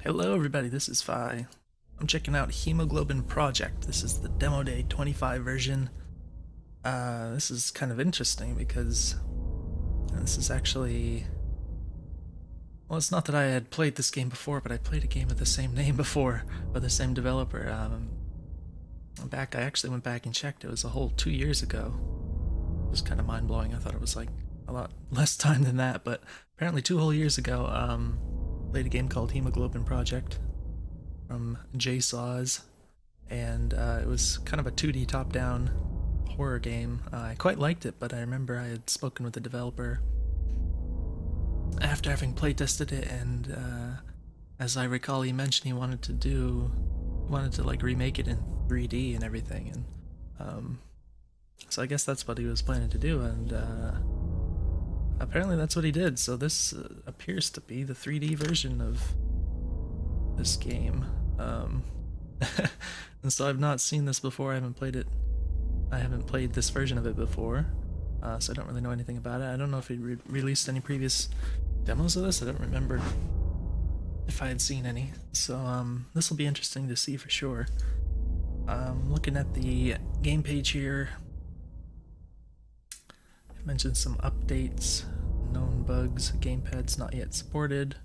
Hello everybody, this is Phi. I'm checking out Hemoglobin Project. This is the Demo Day 25 version. This is kind of interesting because this is actually... Well, it's not that I had played this game before, but I played a game with the same name before, by the same developer. I actually went back and checked, it was a whole 2 years ago. It was kind of mind-blowing. I thought it was like a lot less time than that, but apparently 2 whole years ago, played a game called Hemoglobin Project from JSAWS, and it was kind of a 2D top-down horror game. I quite liked it, but I remember I had spoken with the developer after having playtested it, and as I recall, he mentioned he wanted to like remake it in 3D and everything, and so I guess that's what he was planning to do, and apparently that's what he did. So this appears to be the 3D version of this game. And so I've not seen this before. I haven't played it. I haven't played this version of it before, so I don't really know anything about it. I don't know if he released any previous demos of this. I don't remember if I had seen any. So this will be interesting to see for sure. Looking at the game page here, it mentions some updates, known bugs, gamepads not yet supported.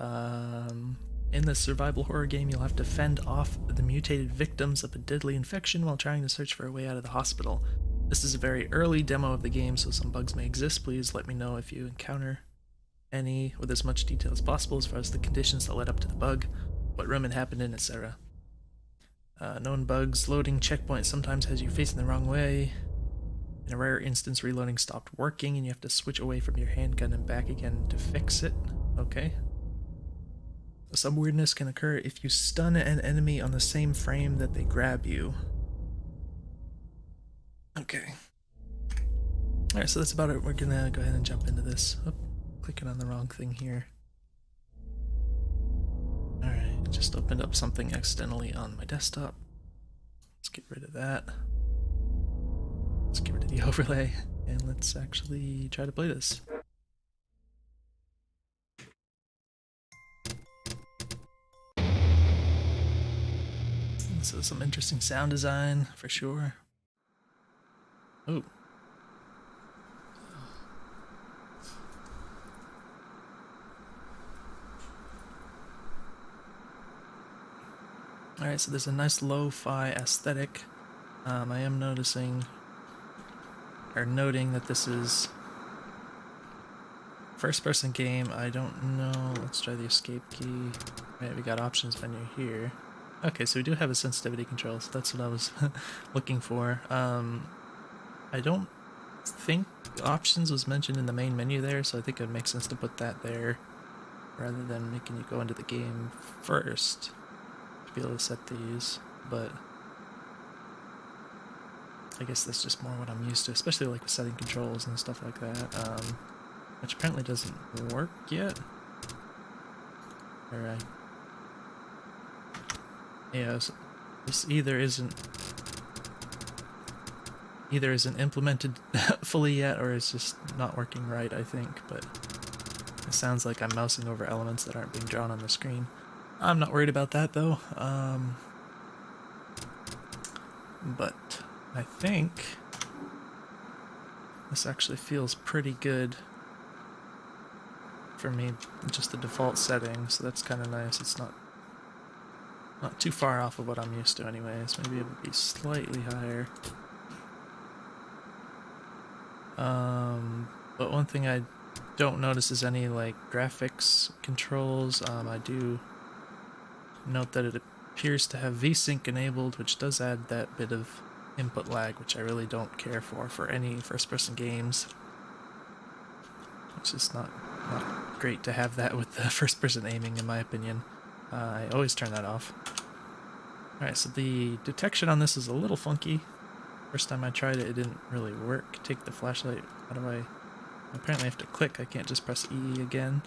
In this survival horror game, you'll have to fend off the mutated victims of a deadly infection while trying to search for a way out of the hospital. This is a very early demo of the game, so some bugs may exist. Please let me know if you encounter any with as much detail as possible as far as the conditions that led up to the bug, what room it happened in, etc. Known bugs, loading checkpoint sometimes has you facing the wrong way. In a rare instance, reloading stopped working and you have to switch away from your handgun and back again to fix it. Okay. Some weirdness can occur if you stun an enemy on the same frame that they grab you. Okay. Alright, so that's about it. We're gonna go ahead and jump into this. Oh, clicking on the wrong thing here. Alright, just opened up something accidentally on my desktop. Let's get rid of that. Let's get rid of the overlay, and let's actually try to play this. So some interesting sound design for sure. Oh. Alright, so there's a nice lo-fi aesthetic. I am noticing, or noting, that this is first-person game. I don't know. Let's try the escape key. Alright, we got options menu here. Okay, so we do have a sensitivity control, so that's what I was looking for. I don't think options was mentioned in the main menu there, so I think it would make sense to put that there rather than making you go into the game first to be able to set these, but I guess that's just more what I'm used to, especially like with setting controls and stuff like that, which apparently doesn't work yet. Alright. Yeah, so this either isn't implemented fully yet, or it's just not working right, I think, but it sounds like I'm mousing over elements that aren't being drawn on the screen. I'm not worried about that though, but I think this actually feels pretty good for me, just the default setting, so that's kind of nice. It's not too far off of what I'm used to anyways. Maybe it would be slightly higher. But one thing I don't notice is any like graphics controls. I do note that it appears to have VSync enabled, which does add that bit of input lag, which I really don't care for any first-person games. It's just not great to have that with the first-person aiming, in my opinion. I always turn that off. Alright, so the detection on this is a little funky. First time I tried it, it didn't really work. Take the flashlight. How do I... Apparently I have to click. I can't just press E again.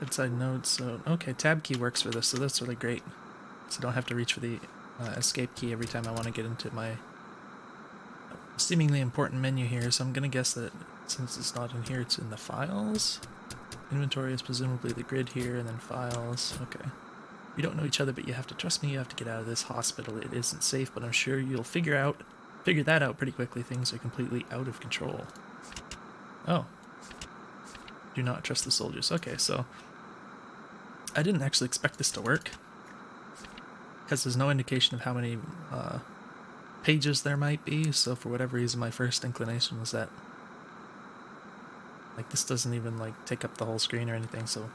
Bedside notes. So, okay, tab key works for this, so that's really great. So I don't have to reach for the escape key every time I want to get into my seemingly important menu here, so I'm gonna guess that Since it's not in here, it's in the files. Inventory is presumably the grid here, and then files. Okay. We don't know each other, but you have to trust me. You have to get out of this hospital. It isn't safe, but I'm sure you'll figure that out pretty quickly. Things are completely out of control. Oh. Do not trust the soldiers. Okay, so I didn't actually expect this to work, because there's no indication of how many pages there might be, so for whatever reason my first inclination was that like this doesn't even like take up the whole screen or anything, so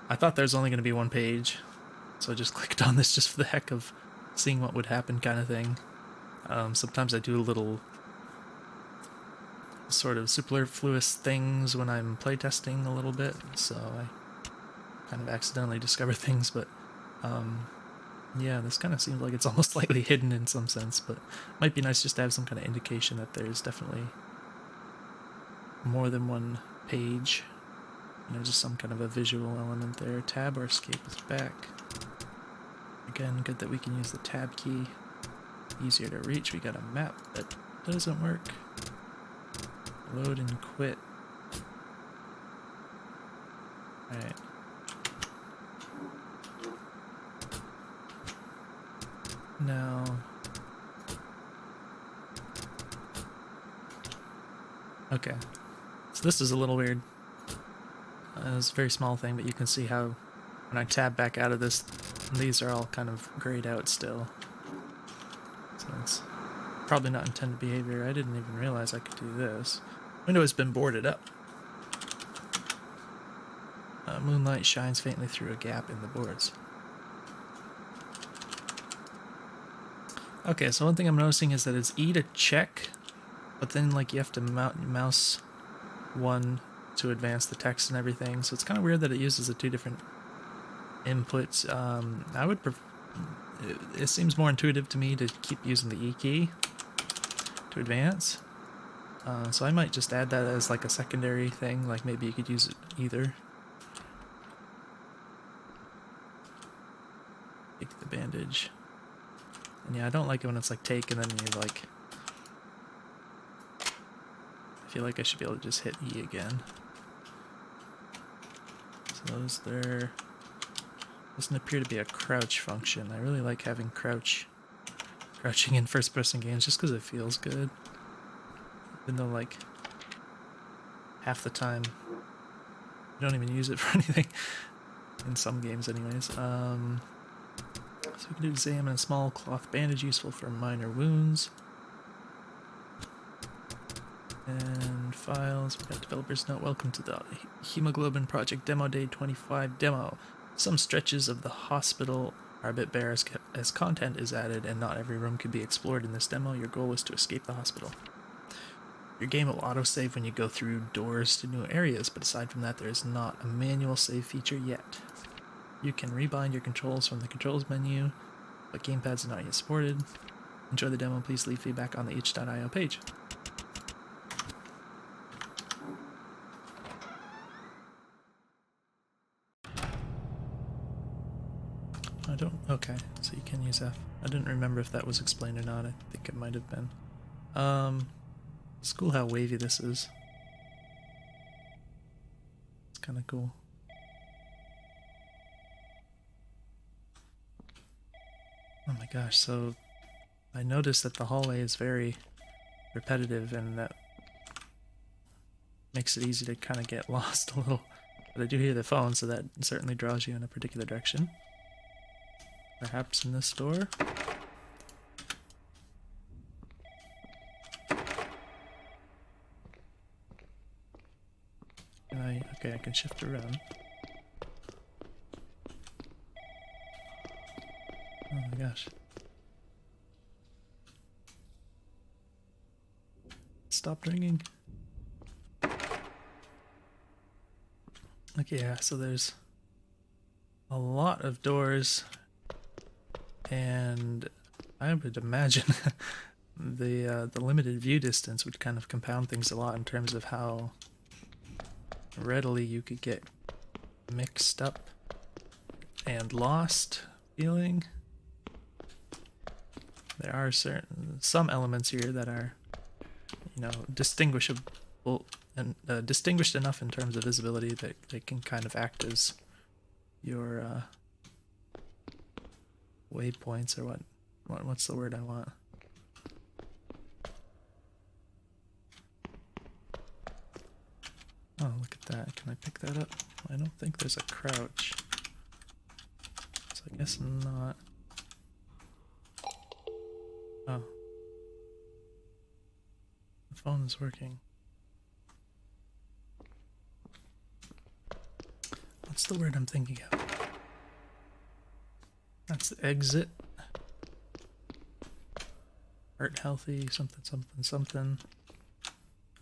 I thought there's only going to be one page, so I just clicked on this just for the heck of seeing what would happen kind of thing. Sometimes I do a little sort of superfluous things when I'm playtesting a little bit, so I kind of accidentally discover things, but yeah, this kind of seems like it's almost slightly hidden in some sense, but it might be nice just to have some kind of indication that there's definitely more than one page. You know, just some kind of a visual element there. Tab or escape is back. Again, good that we can use the tab key. Easier to reach. We got a map that doesn't work. Load and quit. Alright. Now, okay, so this is a little weird. It's a very small thing, but you can see how when I tab back out of this, these are all kind of grayed out still. So it's probably not intended behavior. I didn't even realize I could do this. Window has been boarded up. Moonlight shines faintly through a gap in the boards. Okay, so one thing I'm noticing is that it's E to check, but then like you have to mouse one to advance the text and everything, so it's kind of weird that it uses the two different inputs. I would it seems more intuitive to me to keep using the E key to advance, so I might just add that as like a secondary thing, like maybe you could use it either. Take the bandage. And yeah, I don't like it when it's like take and then you like... I feel like I should be able to just hit E again. So those there... Doesn't appear to be a crouch function. I really like having crouching in first-person games just because it feels good. Even though like half the time you don't even use it for anything. In some games anyways. So we can do examine a small cloth bandage useful for minor wounds. And files, we got developer's note. Welcome to the Hemoglobin Project Demo Day 25 demo. Some stretches of the hospital are a bit bare as content is added and not every room can be explored in this demo. Your goal is to escape the hospital. Your game will autosave when you go through doors to new areas, but aside from that there is not a manual save feature yet. You can rebind your controls from the controls menu, but gamepads are not yet supported. Enjoy the demo, please leave feedback on the itch.io page. Okay, so you can use F. I didn't remember if that was explained or not. I think it might have been. It's cool how wavy this is. It's kind of cool. Oh my gosh, so I noticed that the hallway is very repetitive and that makes it easy to kind of get lost a little. But I do hear the phone, so that certainly draws you in a particular direction. Perhaps in this door? Okay, I can shift around. Oh my gosh. Stop ringing. Okay, yeah, so there's a lot of doors, and I would imagine the limited view distance would kind of compound things a lot in terms of how readily you could get mixed up and lost feeling. There are some elements here that are, you know, distinguishable and distinguished enough in terms of visibility that they can kind of act as your waypoints, or what's the word I want? Oh, look at that. Can I pick that up? I don't think there's a crouch. So I guess not. Oh. The phone is working. What's the word I'm thinking of? That's the exit. Heart healthy, something, something, something.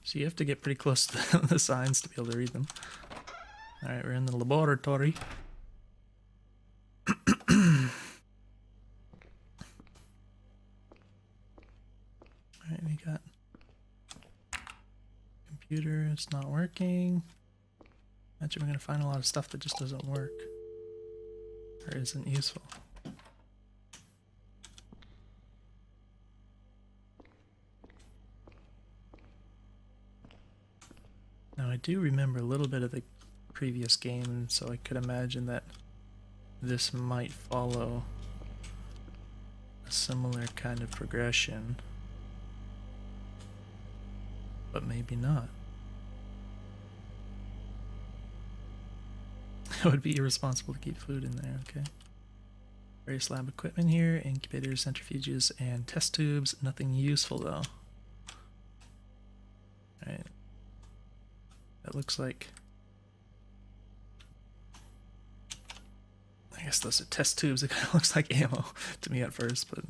So you have to get pretty close to the signs to be able to read them. Alright, we're in the laboratory. Alright, we got computer, it's not working. Imagine we're gonna find a lot of stuff that just doesn't work or isn't useful. Now I do remember a little bit of the previous game, and so I could imagine that this might follow a similar kind of progression, but maybe not. It would be irresponsible to keep food in there, okay. Various lab equipment here, incubators, centrifuges, and test tubes. Nothing useful though. Alright. That looks like... I guess those are test tubes. It kind of looks like ammo to me at first, but...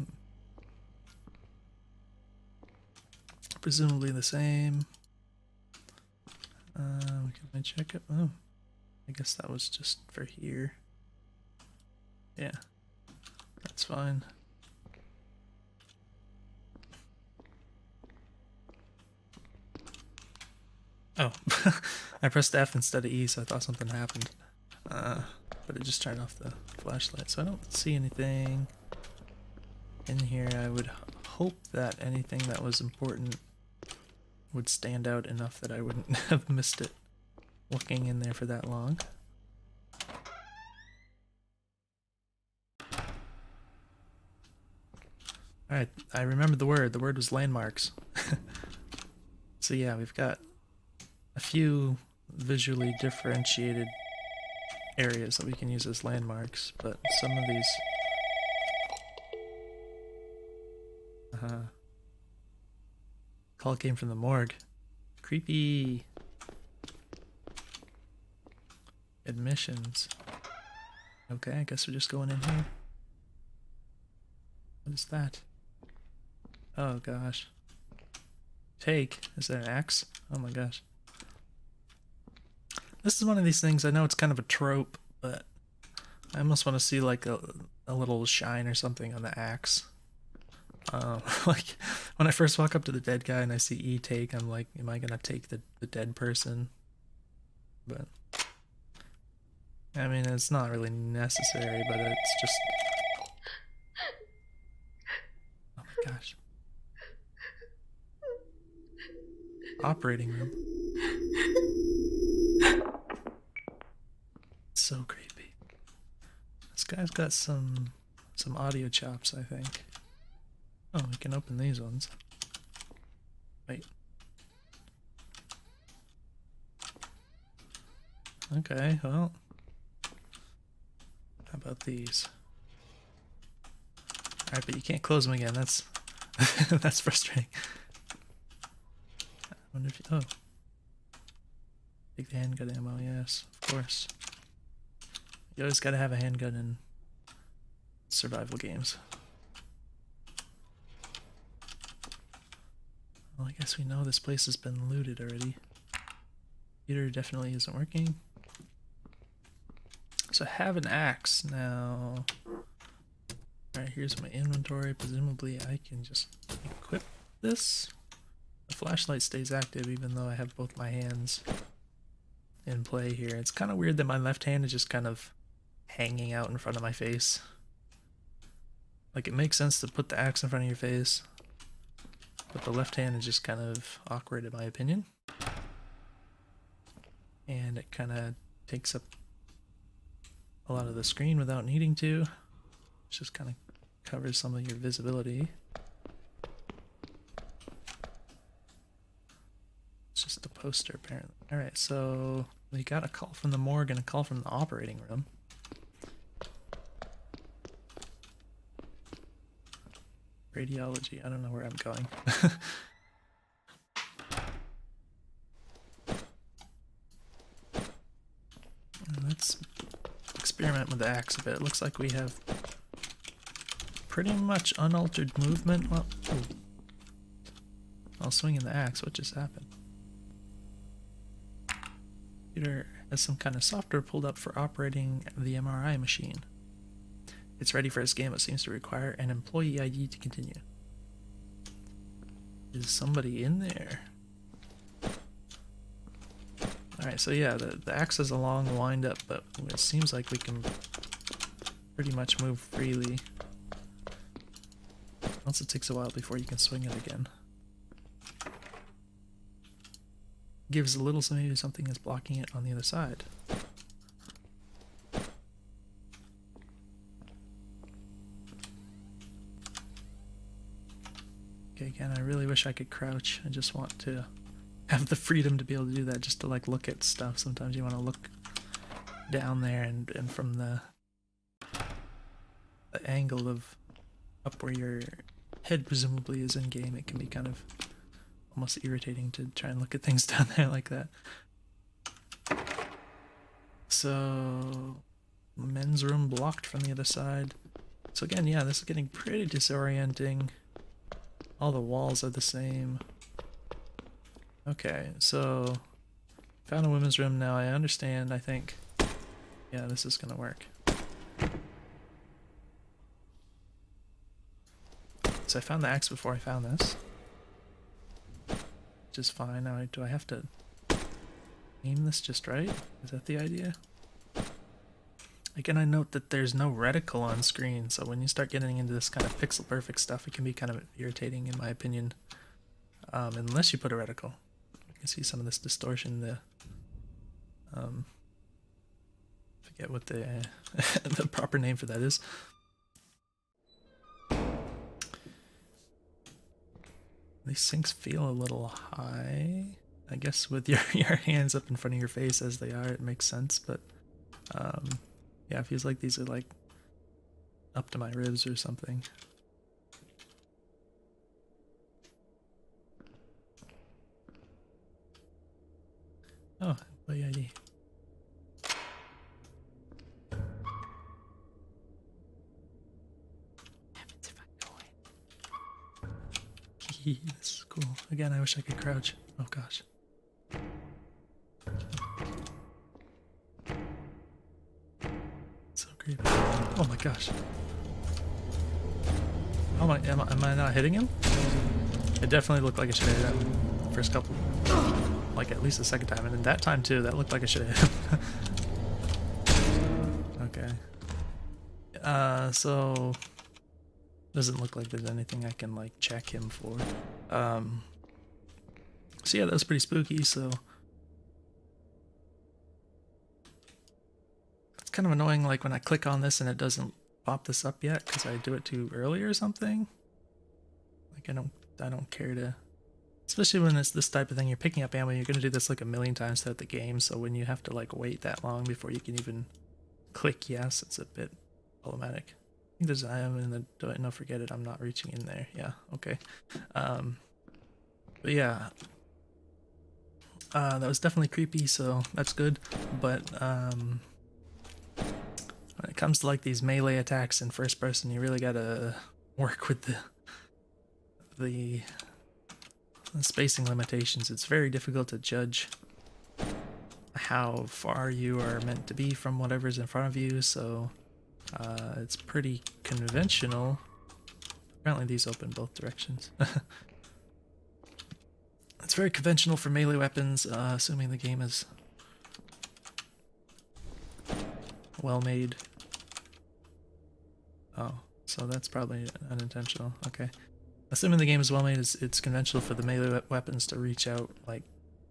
presumably the same. Can I check it? Oh. I guess that was just for here. Yeah. That's fine. Oh, I pressed F instead of E, so I thought something happened. But it just turned off the flashlight, so I don't see anything in here. I would hope that anything that was important would stand out enough that I wouldn't have missed it looking in there for that long. Alright, I remembered the word. The word was landmarks. So yeah, we've got a few visually differentiated areas that we can use as landmarks, but some of these... Call came from the morgue. Creepy. Admissions. Okay, I guess we're just going in here. What is that? Oh gosh. Take. Is there an axe? Oh my gosh. This is one of these things, I know it's kind of a trope, but I almost want to see like a little shine or something on the axe. Like when I first walk up to the dead guy and I see E take, I'm like, am I gonna take the dead person? But I mean, it's not really necessary, but it's just... Oh my gosh. Operating room. It's so creepy. This guy's got some audio chops, I think. Oh, we can open these ones. Wait. Okay, well... How about these? Alright, but you can't close them again, that's... that's frustrating. I wonder if you... Oh. Take the handgun ammo, yes, of course. You always gotta have a handgun in survival games. Well, I guess we know this place has been looted already. Computer definitely isn't working. So I have an axe now. Alright, here's my inventory. Presumably I can just equip this. The flashlight stays active even though I have both my hands in play here. It's kind of weird that my left hand is just kind of hanging out in front of my face. Like, it makes sense to put the axe in front of your face, but the left hand is just kind of awkward in my opinion. and it kind of takes up a lot of the screen without needing to. It just kind of covers some of your visibility. It's just a poster apparently. Alright, so we got a call from the morgue and a call from the operating room. Radiology, I don't know where I'm going. Let's experiment with the axe a bit. It looks like we have pretty much unaltered movement. Well, while swinging the axe, what just happened? Computer has some kind of software pulled up for operating the MRI machine. It's ready for its game, but seems to require an employee ID to continue. Is somebody in there? Alright, so yeah, the axe has a long wind up, but it seems like we can pretty much move freely. Also, it takes a while before you can swing it again. Gives a little, so maybe something is blocking it on the other side. Okay, again, I really wish I could crouch. I just want to have the freedom to be able to do that, just to like look at stuff. Sometimes you want to look down there and from the angle of up where your head presumably is in game, it can be kind of almost irritating to try and look at things down there like that. So, men's room blocked from the other side. So again, yeah, this is getting pretty disorienting. All the walls are the same. Okay, so found a women's room now. I understand, I think. Yeah, this is gonna work. So I found the axe before I found this. Which is fine. Now, do I have to aim this just right? Is that the idea? Again, I note that there's no reticle on screen, so when you start getting into this kind of pixel perfect stuff, it can be kind of irritating in my opinion. Unless you put a reticle. You can see some of this distortion, the forget what the the proper name for that is. These sinks feel a little high. I guess with your hands up in front of your face as they are, it makes sense, but yeah, it feels like these are like up to my ribs or something. Oh, employee ID. This is cool. Again, I wish I could crouch. Oh gosh. So creepy. Oh my gosh. Oh my, am I not hitting him? It definitely looked like I should have hit him the first couple. Like at least the second time, and then that time too, that looked like I should have hit him. Okay. So doesn't look like there's anything I can like check him for. So yeah, that was pretty spooky, so it's kind of annoying like when I click on this and it doesn't pop this up yet because I do it too early or something. Like I don't care to, especially when it's this type of thing, you're picking up ammo, you're gonna do this like a million times throughout the game, so when you have to like wait that long before you can even click yes, it's a bit problematic. I think there's an item in the, no, forget it, I'm not reaching in there. Yeah, okay. But yeah, that was definitely creepy, so that's good. But when it comes to like these melee attacks in first person, you really gotta work with the spacing limitations. It's very difficult to judge how far you are meant to be from whatever's in front of you, so it's pretty conventional. Apparently these open both directions. It's very conventional for melee weapons, assuming the game is well made. Oh, so that's probably unintentional. Okay. Assuming the game is well made, it's conventional for the melee weapons to reach out like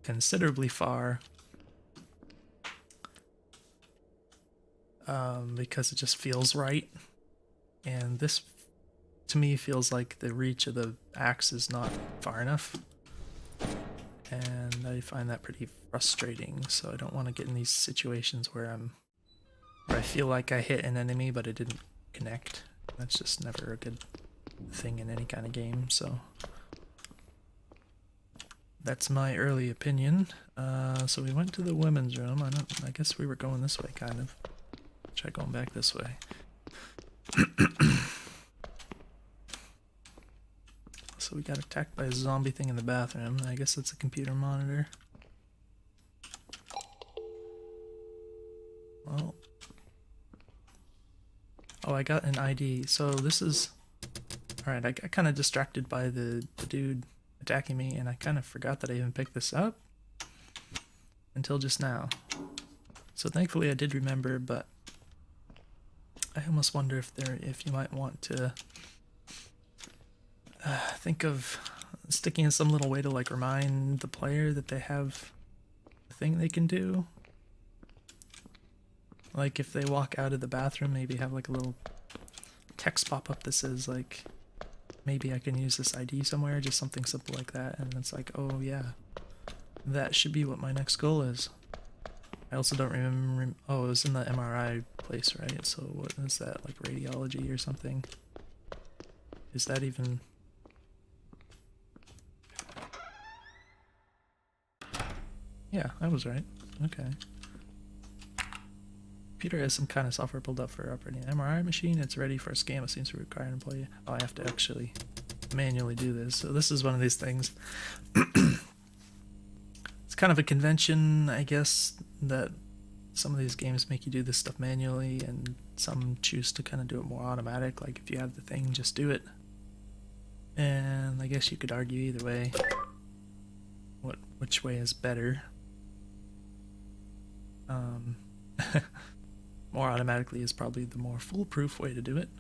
considerably far because it just feels right. And this, to me, feels like the reach of the axe is not far enough. And I find that pretty frustrating, so I don't want to get in these situations where I feel like I hit an enemy but it didn't connect. That's just never a good thing in any kind of game, so that's my early opinion. So we went to the women's room. I guess we were going this way, kind of. Try going back this way. So we got attacked by a zombie thing in the bathroom. I guess it's a computer monitor. Well. Oh, I got an ID. So this is... Alright, I got kind of distracted by the dude attacking me, and I kind of forgot that I even picked this up until just now. So thankfully I did remember, but I almost wonder if you might want to think of sticking in some little way to like remind the player that they have a thing they can do. Like if they walk out of the bathroom, maybe have like a little text pop up that says like, maybe I can use this ID somewhere, just something simple like that, and it's like, oh yeah, that should be what my next goal is. I also don't remember, oh, it was in the MRI place, right? So what is that, like radiology or something? Is that even... Yeah, I was right. Okay. Computer has some kind of software pulled up for operating an MRI machine. It's ready for a scan. It seems to require an employee. Oh, I have to actually manually do this. So this is one of these things. It's kind of a convention, I guess, that some of these games make you do this stuff manually, and some choose to kind of do it more automatic. Like if you have the thing, just do it. And I guess you could argue either way. Which way is better? More automatically is probably the more foolproof way to do it.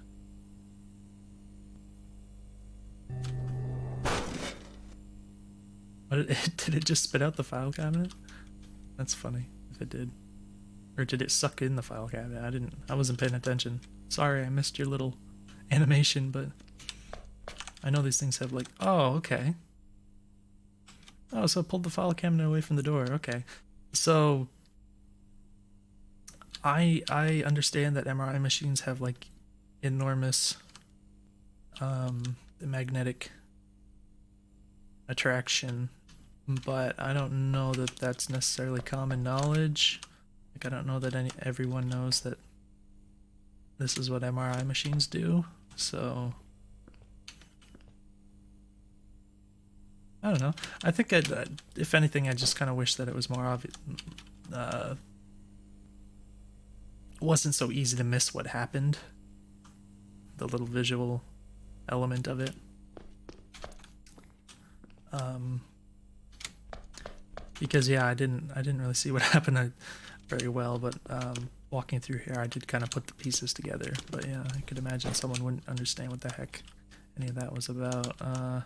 Did it just spit out the file cabinet? That's funny if it did. Or did it suck in the file cabinet? I wasn't paying attention. Sorry, I missed your little animation, but I know these things have like, oh, okay. Oh, so it pulled the file cabinet away from the door. Okay. So I understand that MRI machines have like enormous magnetic attraction, but I don't know that that's necessarily common knowledge. Like I don't know that everyone knows that this is what MRI machines do. So I don't know. I think if anything, I just kind of wish that it was more obvious. Wasn't so easy to miss what happened. The little visual element of it. Because yeah, I didn't really see what happened very well, but walking through here, I did kind of put the pieces together. But yeah, I could imagine someone wouldn't understand what the heck any of that was about. I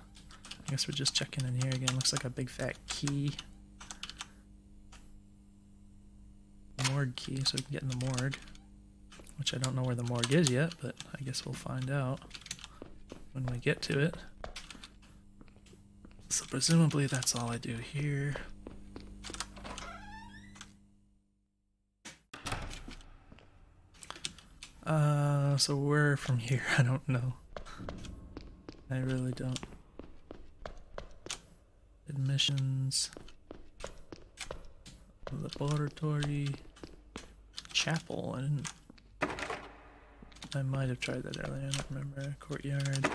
guess we're just checking in here again. Looks like a big fat key. Morgue key, so we can get in the morgue. Which I don't know where the morgue is yet, but I guess we'll find out when we get to it. So presumably that's all I do here. So where from here? I don't know. I really don't. Admissions. Laboratory. Chapel. I might have tried that earlier, I don't remember. Courtyard.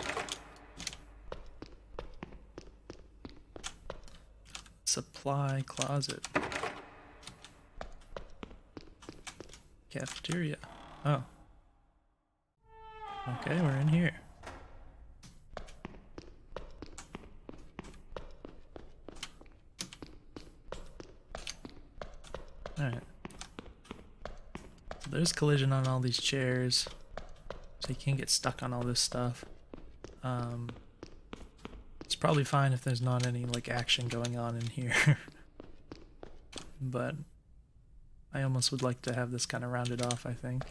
Supply closet. Cafeteria. Oh. Okay, we're in here. Alright. So there's collision on all these chairs. So you can't get stuck on all this stuff. It's probably fine if there's not any like action going on in here. But I almost would like to have this kind of rounded off, I think.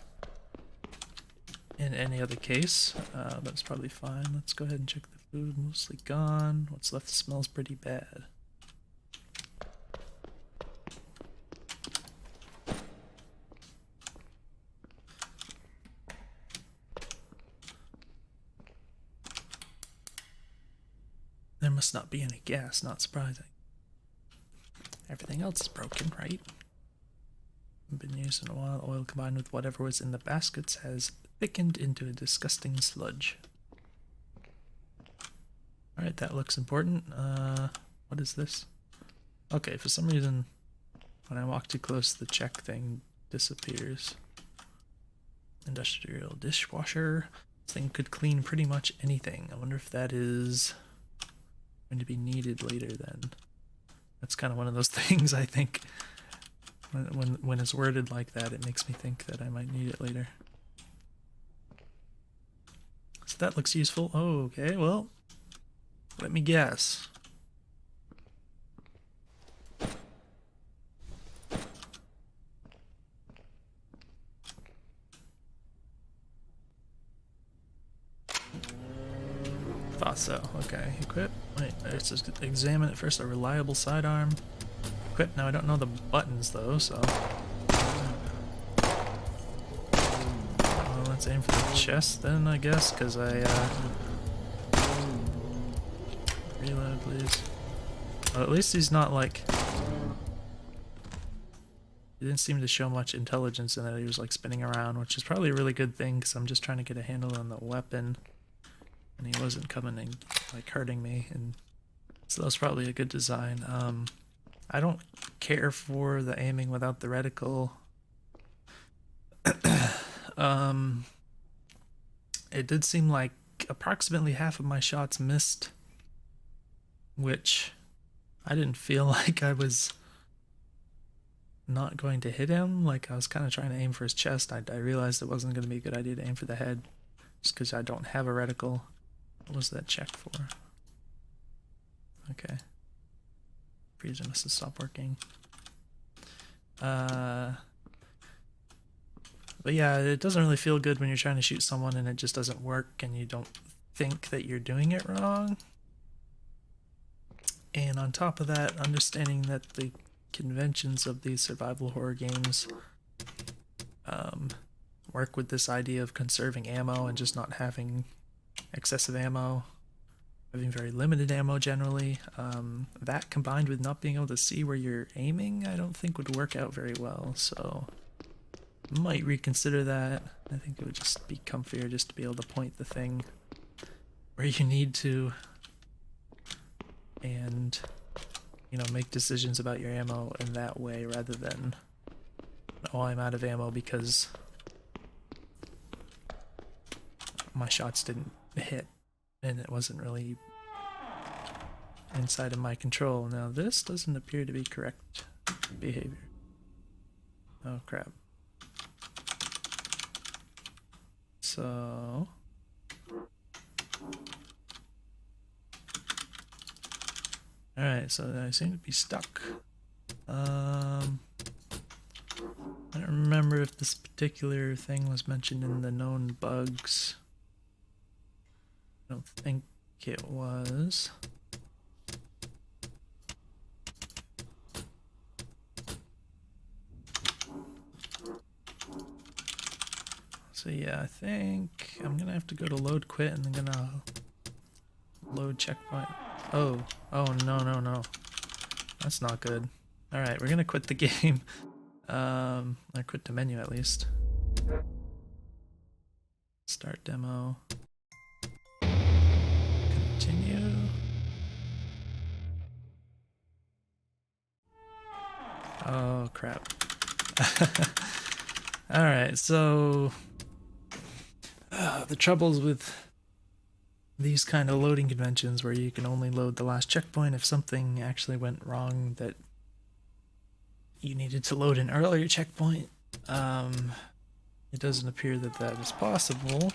In any other case, but it's probably fine. Let's go ahead and check the food. Mostly gone. What's left smells pretty bad. There must not be any gas, not surprising. Everything else is broken, right? Been used in a while. Oil combined with whatever was in the baskets has thickened into a disgusting sludge. Alright, that looks important. What is this? Okay, for some reason, when I walk too close, the check thing disappears. Industrial dishwasher. This thing could clean pretty much anything. I wonder if that is going to be needed later then. That's kind of one of those things, I think. When it's worded like that, it makes me think that I might need it later. So that looks useful. Oh, okay, well, let me guess. Thought so. Okay, equip. Wait, let's just examine it first. A reliable sidearm. Equip. Now I don't know the buttons though, so. Well, let's aim for the chest then, I guess, because I. Reload, please. Well, at least he's not like. He didn't seem to show much intelligence in that. He was like spinning around, which is probably a really good thing because I'm just trying to get a handle on the weapon. And he wasn't coming and like hurting me, and so that was probably a good design. I don't care for the aiming without the reticle. It did seem like approximately half of my shots missed, which I didn't feel like I was not going to hit him. Like I was kind of trying to aim for his chest. I realized it wasn't going to be a good idea to aim for the head just because I don't have a reticle. What was that check for? Okay. Freezer must have stopped working. But yeah, it doesn't really feel good when you're trying to shoot someone and it just doesn't work and you don't think that you're doing it wrong. And on top of that, understanding that the conventions of these survival horror games work with this idea of conserving ammo and just not having excessive ammo, having very limited ammo generally. That combined with not being able to see where you're aiming, I don't think would work out very well, so might reconsider that. I think it would just be comfier just to be able to point the thing where you need to and, you know, make decisions about your ammo in that way rather than, oh, I'm out of ammo because my shots didn't hit and it wasn't really inside of my control. Now this doesn't appear to be correct behavior. Oh crap. So alright, so I seem to be stuck. I don't remember if this particular thing was mentioned in the known bugs. I don't think it was. So yeah, I think I'm gonna have to go to load quit and I'm gonna load checkpoint. Oh no. That's not good. Alright, we're gonna quit the game. Or quit the menu at least. Start demo. Continue. Oh crap. Alright, so the troubles with these kind of loading conventions where you can only load the last checkpoint if something actually went wrong that you needed to load an earlier checkpoint. It doesn't appear that that is possible.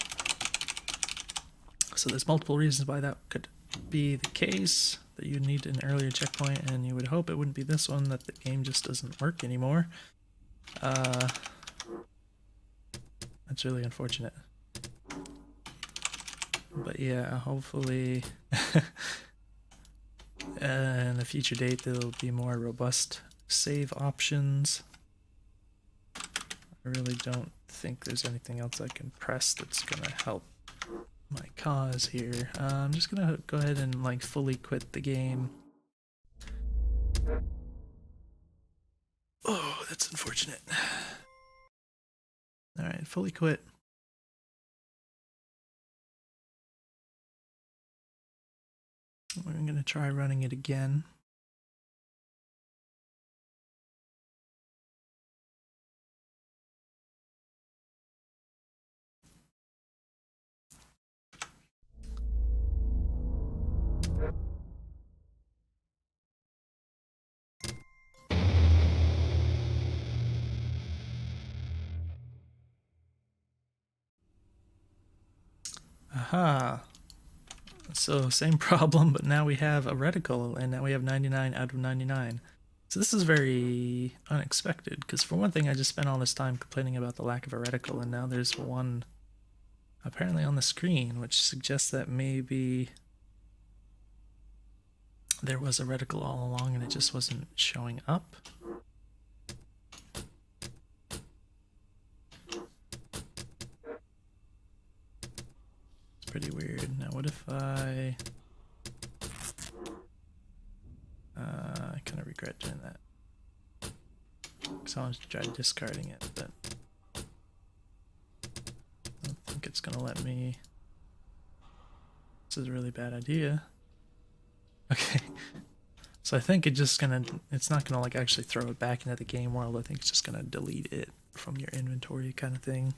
So there's multiple reasons why that could be the case, that you need an earlier checkpoint, and you would hope it wouldn't be this one, that the game just doesn't work anymore. That's really unfortunate. But yeah, hopefully in a future date there'll be more robust save options. I really don't think there's anything else I can press that's gonna help my cause here. I'm just gonna go ahead and like fully quit the game. Oh, that's unfortunate. Alright, fully quit. We're gonna try running it again. Aha! So same problem, but now we have a reticle, and now we have 99 out of 99. So this is very unexpected, because for one thing, I just spent all this time complaining about the lack of a reticle, and now there's one apparently on the screen, which suggests that maybe there was a reticle all along and it just wasn't showing up. It's pretty weird. Now what if I kind of regret doing that, because I wanted to try discarding it, but I don't think it's gonna let me. This is a really bad idea. Okay, so I think it's not gonna like actually throw it back into the game world. I think it's just gonna delete it from your inventory kind of thing.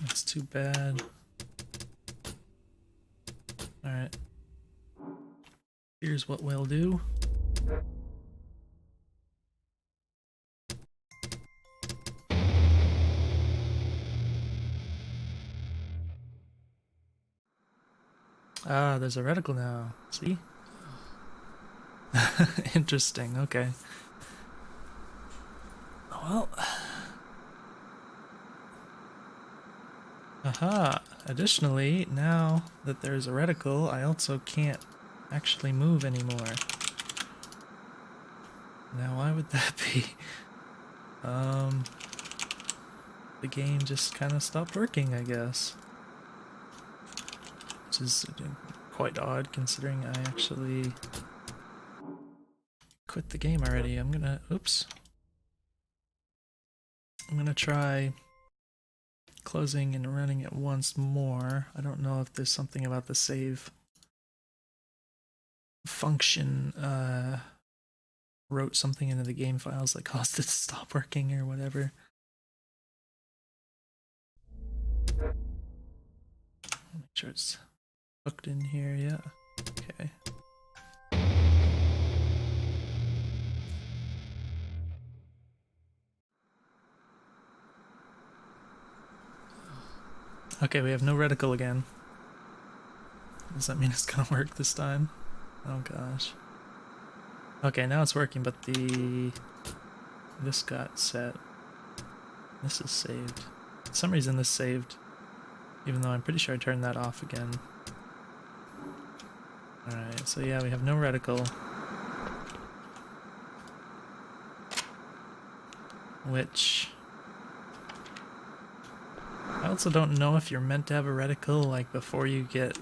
That's too bad. Alright. Here's what we'll do. Ah, there's a reticle now. See? Interesting, okay. Well. Aha! Additionally, now that there's a reticle, I also can't actually move anymore. Now, why would that be? The game just kind of stopped working, I guess. Which is quite odd considering I actually quit the game already. I'm gonna try closing and running it once more. I don't know if there's something about the save function wrote something into the game files that caused it to stop working or whatever. Make sure it's hooked in here, yeah. Okay. Okay, we have no reticle again. Does that mean it's gonna work this time? Oh gosh. Okay, now it's working, but this got set. This is saved. For some reason this saved, even though I'm pretty sure I turned that off again. Alright, so yeah, we have no reticle. Which I also don't know if you're meant to have a reticle like before you get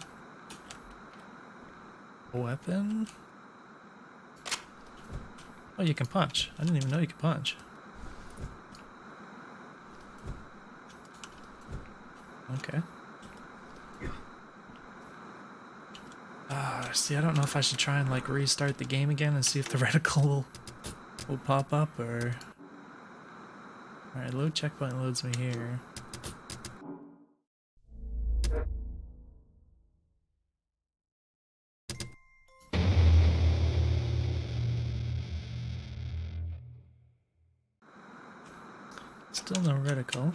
a weapon. Oh, you can punch. I didn't even know you could punch. Okay. See, I don't know if I should try and like restart the game again and see if the reticle will pop up or... Alright, load checkpoint loads me here. Still no reticle.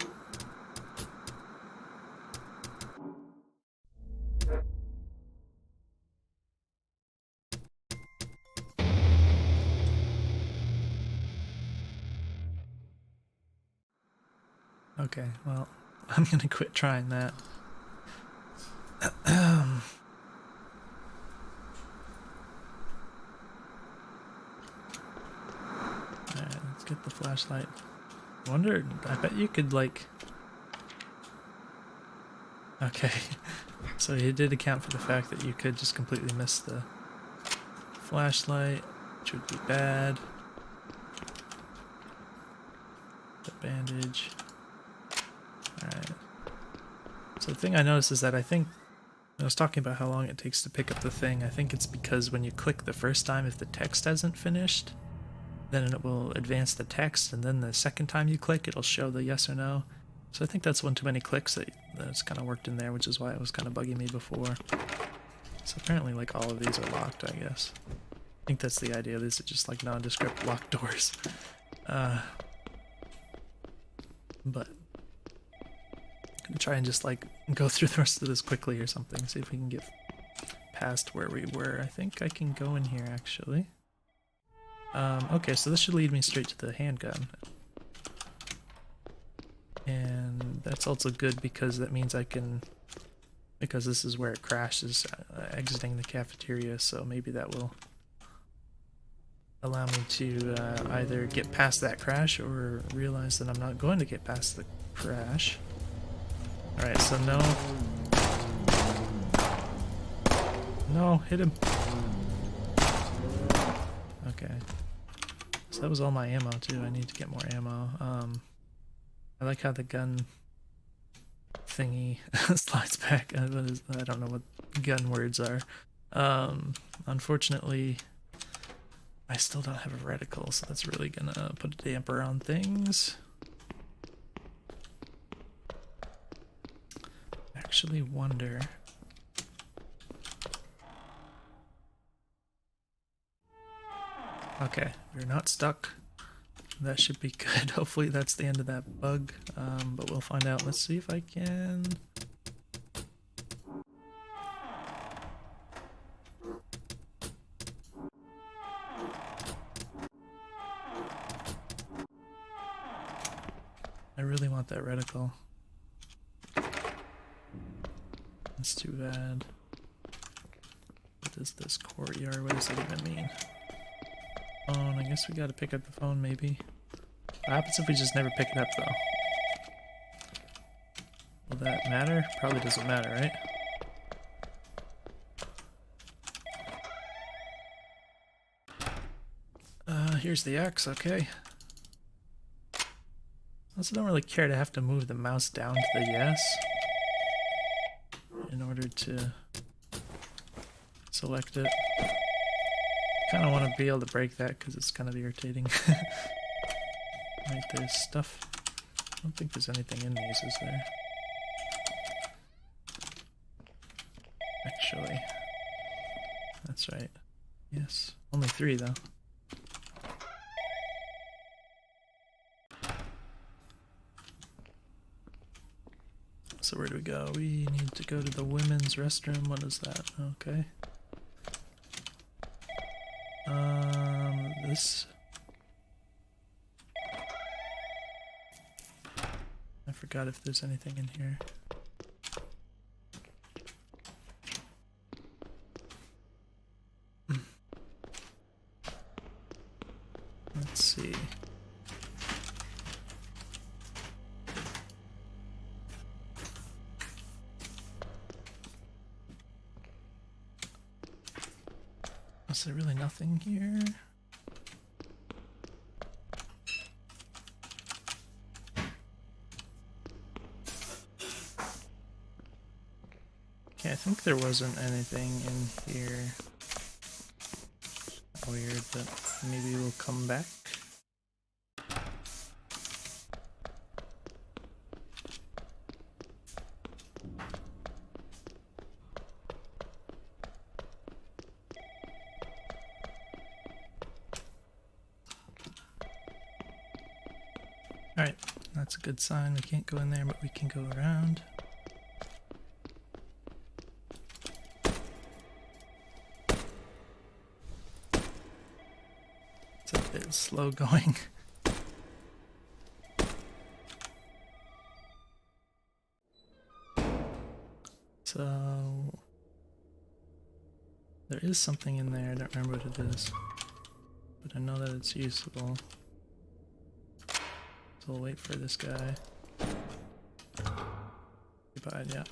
Okay, well, I'm gonna quit trying that. Alright, let's get the flashlight. I wonder, I bet you could, like... Okay, so he did account for the fact that you could just completely miss the flashlight, which would be bad. The bandage. Alright. So the thing I noticed is that I think, I was talking about how long it takes to pick up the thing, I think it's because when you click the first time, if the text hasn't finished, then it will advance the text, and then the second time you click, it'll show the yes or no. So I think that's one too many clicks that's kind of worked in there, which is why it was kind of bugging me before. So apparently, like, all of these are locked, I guess. I think that's the idea. These are just like nondescript locked doors. But I'm gonna try and just like go through the rest of this quickly or something. See if we can get past where we were. I think I can go in here actually. Okay, so this should lead me straight to the handgun. And that's also good because that means I can, because this is where it crashes, exiting the cafeteria, so maybe that will allow me to either get past that crash or realize that I'm not going to get past the crash. Alright, so no. No, hit him. Okay. So that was all my ammo too. I need to get more ammo. I like how the gun thingy slides back. I don't know what gun words are. Unfortunately, I still don't have a reticle, so that's really gonna put a damper on things. Actually wonder. Okay, we're not stuck. That should be good. Hopefully that's the end of that bug, but we'll find out. Let's see if I can... I really want that reticle. That's too bad. What is this courtyard? What does that even mean? Phone. I guess we gotta pick up the phone, maybe. What happens if we just never pick it up, though? Will that matter? Probably doesn't matter, right? Here's the X, okay. I also don't really care to have to move the mouse down to the yes in order to select it. Kind of want to be able to break that because it's kind of irritating. Right, there's stuff. I don't think there's anything in these, is there? Actually, that's right. Yes, only 3 though. So where do we go? We need to go to the women's restroom. What is that? Okay. This. I forgot if there's anything in here. Let's see. Is there really nothing here? Okay, I think there wasn't anything in here. Weird, but maybe we'll come back. Alright, That's a good sign. We can't go in there, but we can go around. It's a bit slow going. So there is something in there. I don't remember what it is, but I know that it's useful. So we'll wait for this guy. Occupied, yeah.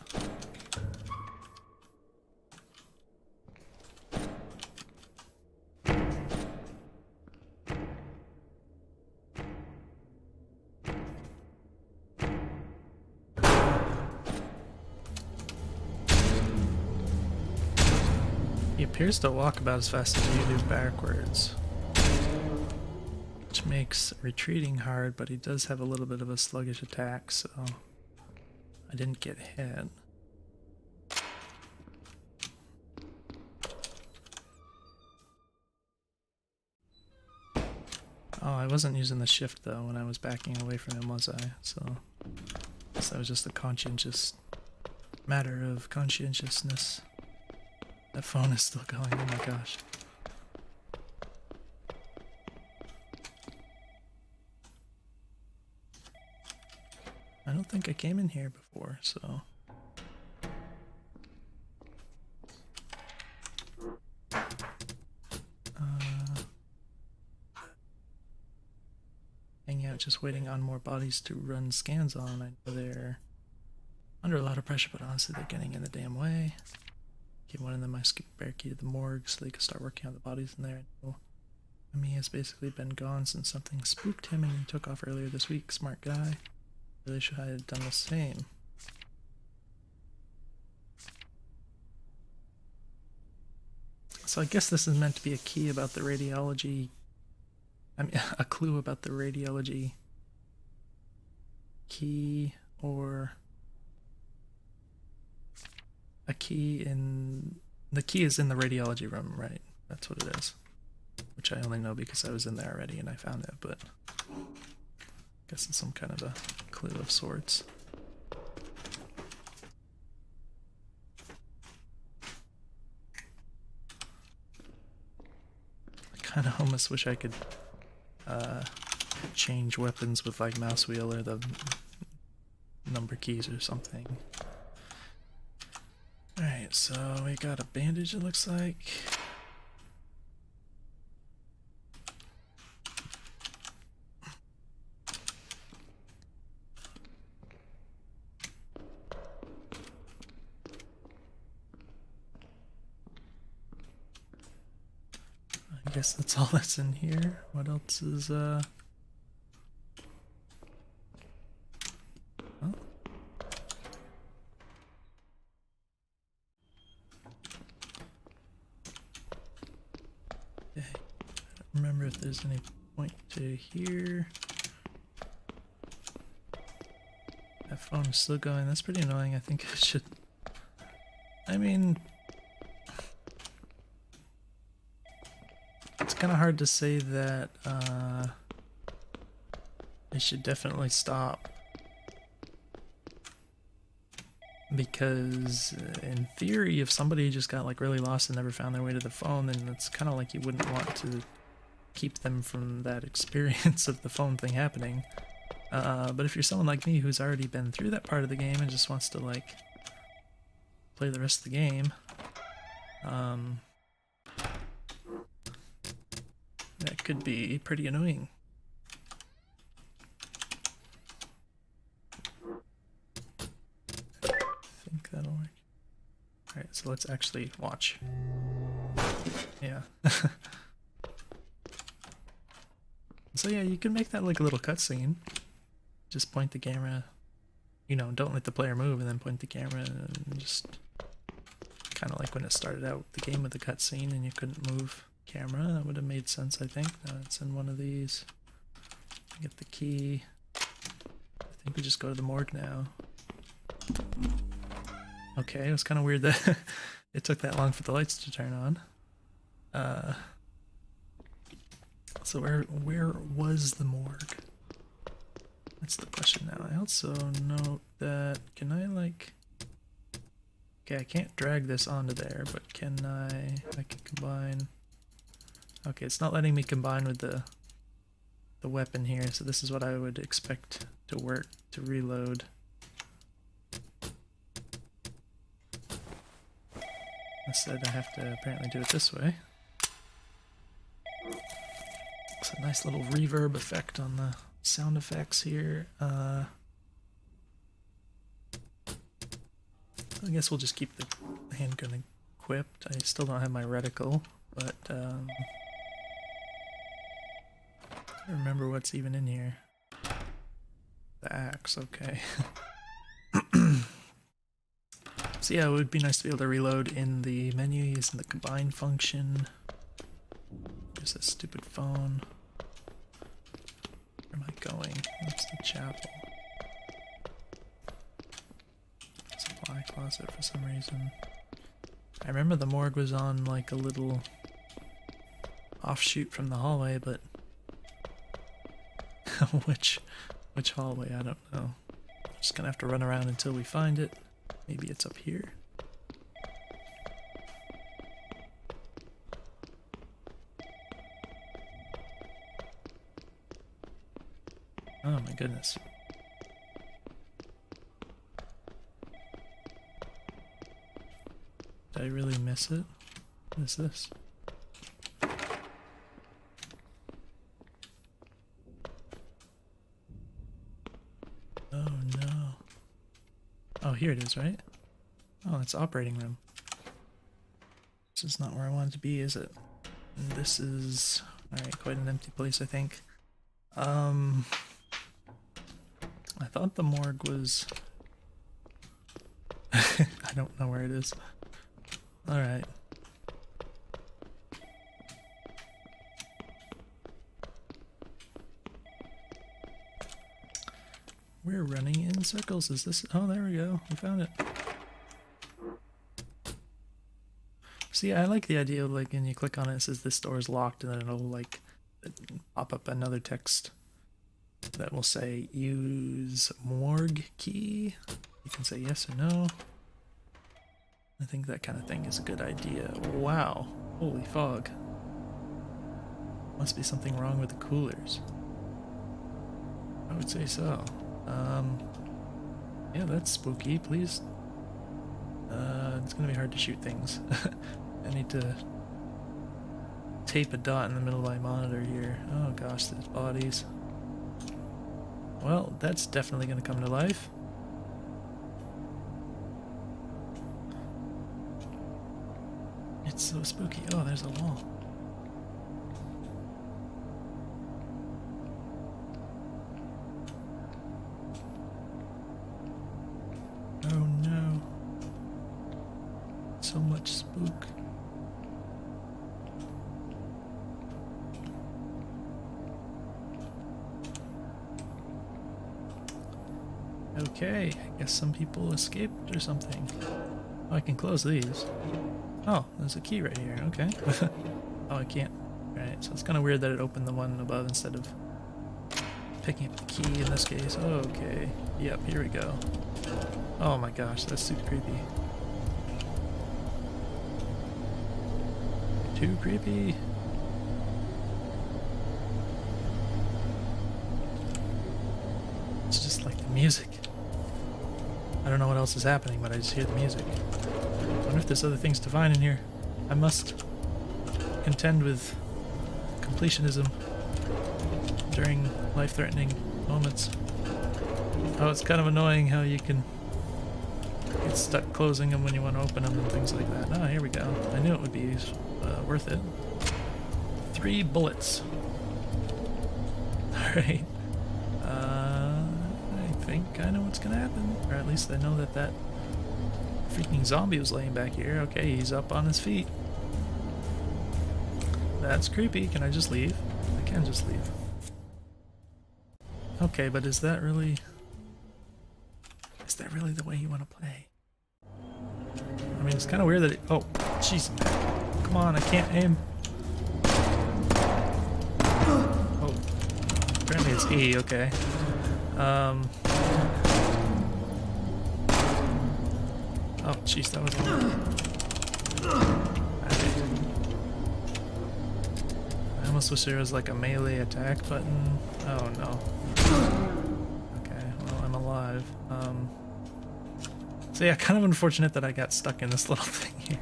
He appears to walk about as fast as you do backwards, which makes retreating hard, but he does have a little bit of a sluggish attack, so I didn't get hit. Oh, I wasn't using the shift though when I was backing away from him, was I? So I guess that was just a conscientious matter of conscientiousness. That phone is still going, oh my gosh. I don't think I came in here before, so... hanging out just waiting on more bodies to run scans on. I know they're under a lot of pressure, but honestly they're getting in the damn way. Give one of them my spare key to the morgue so they can start working on the bodies in there. I know Amy has basically been gone since something spooked him and he took off earlier this week. Smart guy. Really should I have done the same. So I guess this is meant to be a key about the radiology. I mean, a clue about the radiology key, or a key in... the key is in the radiology room, right? That's what it is. Which I only know because I was in there already and I found it, but I guess it's some kind of a clue of sorts. I kind of almost wish I could change weapons with like mouse wheel or the number keys or something. Alright, so we got a bandage, it looks like. I guess that's all that's in here. What else is, oh. Okay. I don't remember if there's any point to here. That phone is still going. That's pretty annoying. I think I should... I mean... it's kind of hard to say that it should definitely stop, because in theory if somebody just got like really lost and never found their way to the phone, then it's kind of like you wouldn't want to keep them from that experience of the phone thing happening. But if you're someone like me who's already been through that part of the game and just wants to like play the rest of the game, that could be pretty annoying. I think that'll work. Alright, so let's actually watch. Yeah. So yeah, you can make that like a little cutscene. Just point the camera, you know, don't let the player move, and then point the camera, and just kind of like when it started out the game with the cutscene and you couldn't move camera. That would have made sense, I think. Now it's in one of these. Get the key. I think we just go to the morgue now. Okay, it was kind of weird that it took that long for the lights to turn on. So where was the morgue? That's the question now. I also note that, can I like... Okay, I can't drag this onto there, but can I can combine... Okay, it's not letting me combine with the weapon here, so this is what I would expect to work to reload. Instead I have to apparently do it this way. It's a nice little reverb effect on the sound effects here. I guess we'll just keep the handgun equipped. I still don't have my reticle, but I don't remember what's even in here. The axe, okay. So yeah, it would be nice to be able to reload in the menu using the combine function. There's that stupid phone. Where am I going? That's the chapel. Supply closet for some reason. I remember the morgue was on like a little offshoot from the hallway, but which hallway? I don't know. Just gonna have to run around until we find it. Maybe it's up here. Oh my goodness. Did I really miss it? What is this? Oh no. Oh, here it is, right? Oh, it's operating room. This is not where I wanted to be, is it? And this is... Alright, quite an empty place, I think. I thought the morgue was... I don't know where it is. Alright. We're running in circles. Is this... Oh, there we go. We found it. See, I like the idea of like when you click on it, it says this door is locked, and then it'll like pop up another text that will say use morgue key. You can say yes or no. I think that kind of thing is a good idea. Wow. Holy fog. Must be something wrong with the coolers. I would say so. Yeah, that's spooky. Please. It's gonna be hard to shoot things. I need to tape a dot in the middle of my monitor here. Oh gosh, there's bodies. Well, that's definitely gonna come to life. It's so spooky. Oh, there's a wall. Oh no. So much spook. Okay, I guess some people escaped or something. Oh, I can close these. Oh, there's a key right here, okay. Oh, I can't. Alright, so it's kind of weird that it opened the one above instead of picking up the key in this case. Okay, yep, here we go. Oh my gosh, that's super creepy. Too creepy. It's just like the music. I don't know what else is happening, but I just hear the music. I wonder if there's other things to find in here. I must contend with completionism during life-threatening moments. Oh, it's kind of annoying how you can get stuck closing them when you want to open them and things like that. Oh, here we go. I knew it would be worth it. 3 bullets. Alright. I think I know what's gonna happen. Or at least I know that that freaking zombie was laying back here. Okay, he's up on his feet. That's creepy. Can I just leave? I can just leave. Okay, but is that really the way you want to play? I mean, it's kind of weird that it... Oh, jeez. Come on, I can't aim. Oh. Apparently it's E, okay. Oh, jeez, that was a lot. I almost wish there was like a melee attack button. Oh no. Okay, well, I'm alive. So yeah, kind of unfortunate that I got stuck in this little thing here.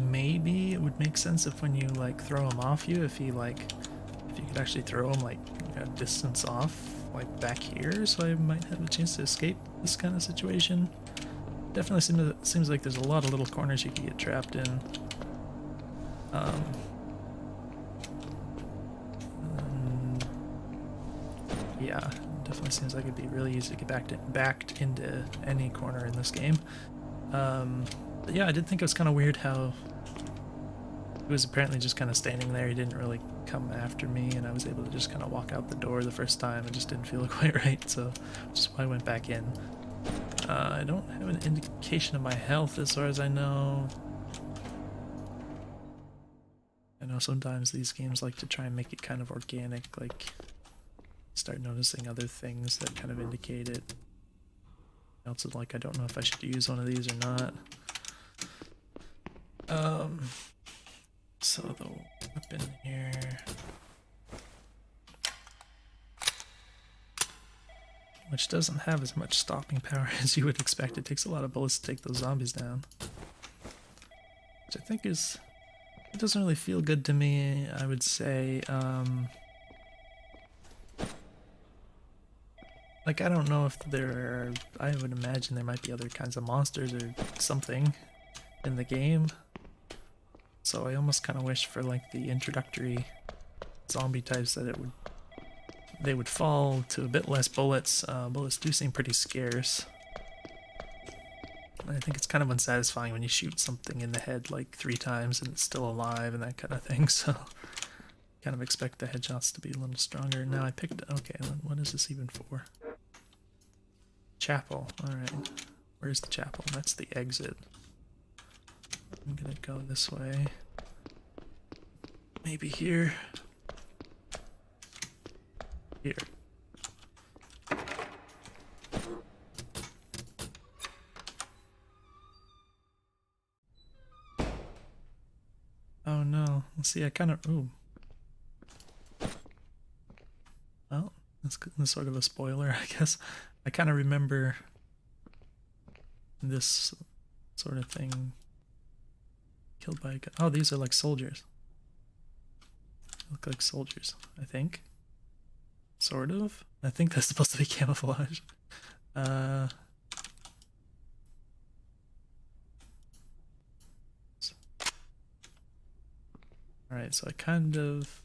Maybe it would make sense if when you like throw him off you, if you could actually throw him like a distance off, like back here, so I might have a chance to escape this kind of situation. Definitely seems like there's a lot of little corners you can get trapped in. Yeah, definitely seems like it'd be really easy to get backed into any corner in this game. But yeah, I did think it was kind of weird how he was apparently just kind of standing there. He didn't really come after me, and I was able to just kind of walk out the door the first time. It just didn't feel quite right, so which is why I went back in. I don't have an indication of my health as far as I know. I know sometimes these games like to try and make it kind of organic, like start noticing other things that kind of indicate it. Also, like, I don't know if I should use one of these or not. So the weapon here. Which doesn't have as much stopping power as you would expect. It takes a lot of bullets to take those zombies down. Which I think is... It doesn't really feel good to me, I would say. Like, I don't know if there are... I would imagine there might be other kinds of monsters or something in the game. So I almost kind of wish for, like, the introductory zombie types that they would fall to a bit less bullets. Bullets do seem pretty scarce. I think it's kind of unsatisfying when you shoot something in the head like 3 times and it's still alive and that kind of thing, so kind of expect the headshots to be a little stronger. Now I picked... Okay, what is this even for? Chapel, alright. Where's the chapel? That's the exit. I'm gonna go this way. Maybe here. Here. Oh no. Let's see, I kind of... Ooh. Well, that's sort of a spoiler, I guess. I kind of remember this sort of thing. Killed by a gun. Oh, these are like soldiers. Look like soldiers, I think. Sort of. I think that's supposed to be camouflage. Alright, so I kind of...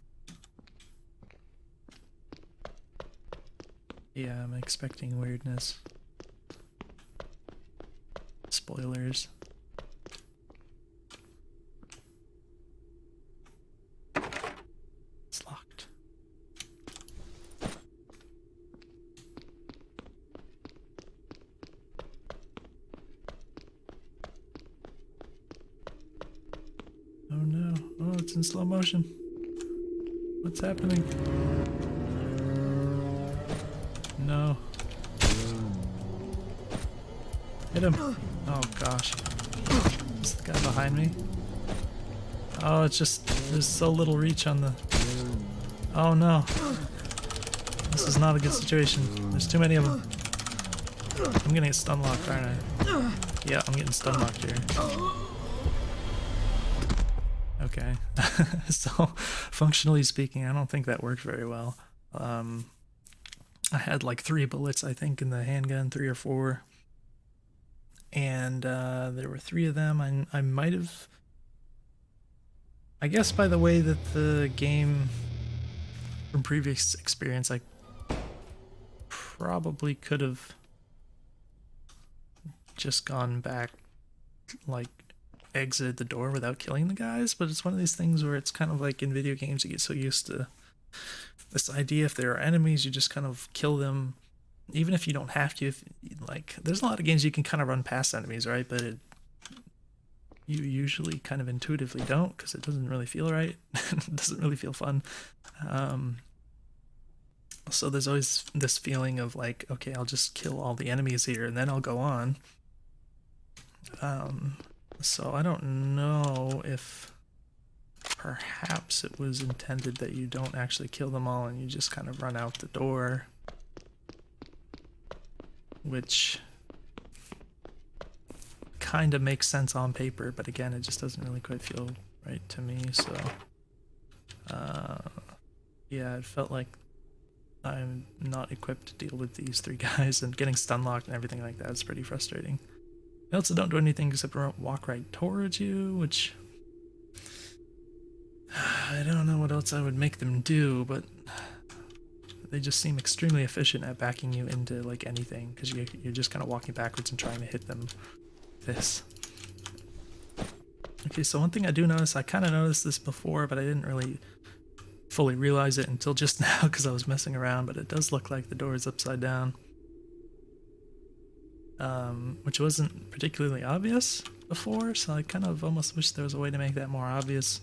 Yeah, I'm expecting weirdness. Spoilers. It's locked. Oh no. Oh, it's in slow motion. What's happening? No. Hit him. Oh gosh. Is the guy behind me? Oh, it's just, there's so little reach on the... Oh no. This is not a good situation. There's too many of them. I'm gonna get stun locked, aren't I? Yeah, I'm getting stun locked here. Okay. So, functionally speaking, I don't think that worked very well. I had like 3 bullets, I think, in the handgun, 3 or 4. And there were 3 of them. I might have... I guess by the way that the game, from previous experience, I probably could have just gone back, like, exited the door without killing the guys, but it's one of these things where it's kind of like in video games you get so used to this idea if there are enemies you just kind of kill them even if you don't have to. If, like, there's a lot of games you can kind of run past enemies, right? But you usually kind of intuitively don't, because it doesn't really feel right. It doesn't really feel fun. So there's always this feeling of like, okay, I'll just kill all the enemies here and then I'll go on. So I don't know if perhaps it was intended that you don't actually kill them all and you just kind of run out the door, which kind of makes sense on paper, but again, it just doesn't really quite feel right to me. So yeah, it felt like I'm not equipped to deal with these three guys, and getting stun locked and everything like that is pretty frustrating. They also don't do anything except walk right towards you, which I don't know what else I would make them do, but they just seem extremely efficient at backing you into like anything, because you're just kind of walking backwards and trying to hit them. This. Okay, so one thing I do notice, I kind of noticed this before, but I didn't really fully realize it until just now because I was messing around, but it does look like the door is upside down. Which wasn't particularly obvious before, so I kind of almost wish there was a way to make that more obvious.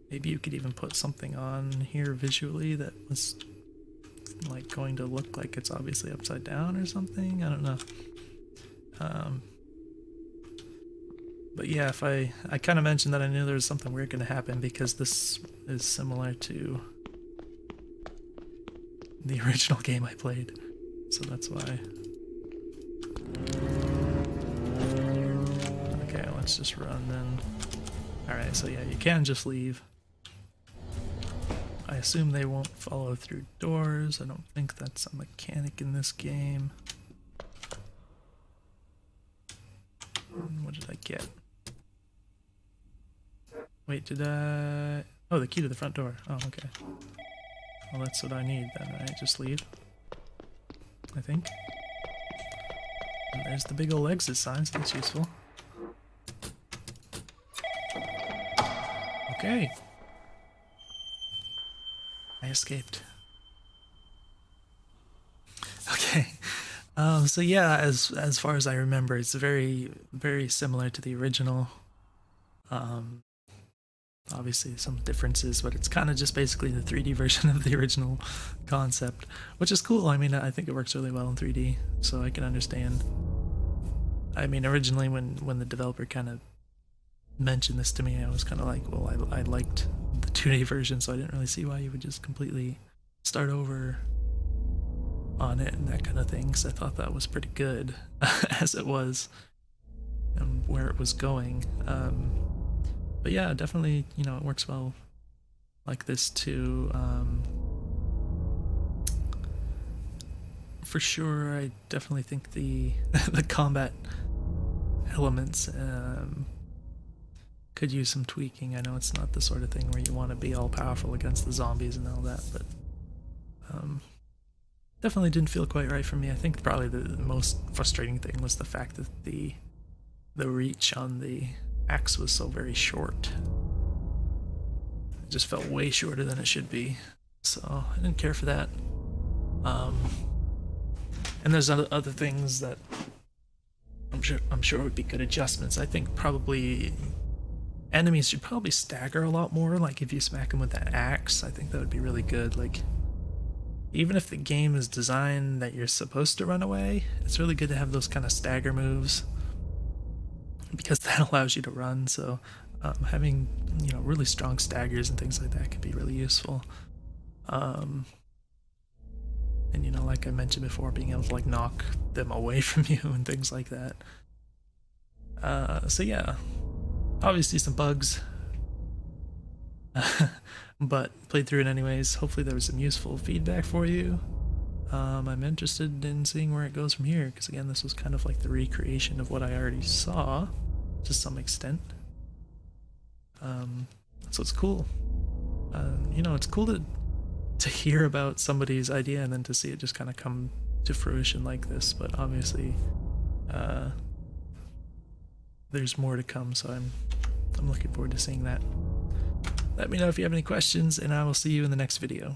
Maybe you could even put something on here visually that was like going to look like it's obviously upside down or something, I don't know. But yeah, if I kind of mentioned that I knew there was something weird going to happen because this is similar to the original game I played, so that's why. Okay, let's just run then. Alright, so yeah, you can just leave. I assume they won't follow through doors. I don't think that's a mechanic in this game. What did I get? Wait, did I... Oh, the key to the front door. Oh, okay. Well, that's what I need then, right? Just leave. I think. And there's the big ol' exit sign, so that's useful. Okay. I escaped. Okay. So yeah, as far as I remember, it's very, very similar to the original. Obviously some differences, but it's kind of just basically the 3D version of the original concept, which is cool. I mean, I think it works really well in 3D, so I can understand. I mean, originally when the developer kind of mentioned this to me, I was kind of like, well, I liked the 2D version, so I didn't really see why you would just completely start over on it and that kind of thing, because I thought that was pretty good as it was and where it was going. But yeah, definitely, you know, it works well like this too. For sure, I definitely think the the combat elements could use some tweaking. I know it's not the sort of thing where you want to be all powerful against the zombies and all that, but definitely didn't feel quite right for me. I think probably the most frustrating thing was the fact that the reach on the axe was so very short. It just felt way shorter than it should be, so I didn't care for that. And there's other things that I'm sure would be good adjustments. I think probably enemies should probably stagger a lot more. Like if you smack them with that axe, I think that would be really good. Like even if the game is designed that you're supposed to run away, it's really good to have those kind of stagger moves, because that allows you to run. So having, you know, really strong staggers and things like that could be really useful. And you know, like I mentioned before, being able to like knock them away from you and things like that. So yeah, obviously some bugs, but played through it anyways. Hopefully there was some useful feedback for you. I'm interested in seeing where it goes from here, because again, this was kind of like the recreation of what I already saw to some extent. So it's cool. You know, it's cool to hear about somebody's idea and then to see it just kind of come to fruition like this, but obviously there's more to come, so I'm looking forward to seeing that. Let me know if you have any questions, and I will see you in the next video.